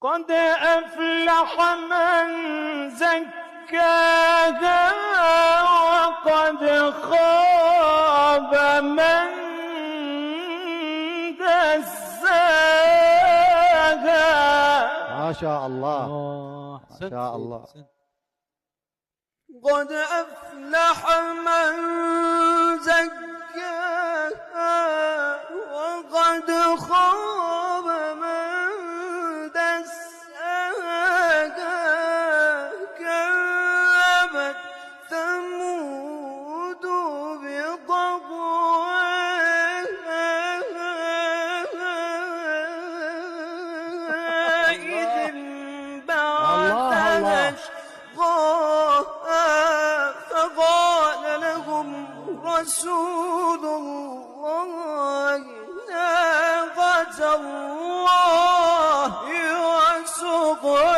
قد أفلح من زكاها وقد خاب من دساها. ما شاء الله ما شاء الله. قد أفلح من زكاها وقد خاب من دساها. كذبت ثمود بطغواها إذ انبعث أشقاها فقال لهم رسول الله ناقة الله وسقياها.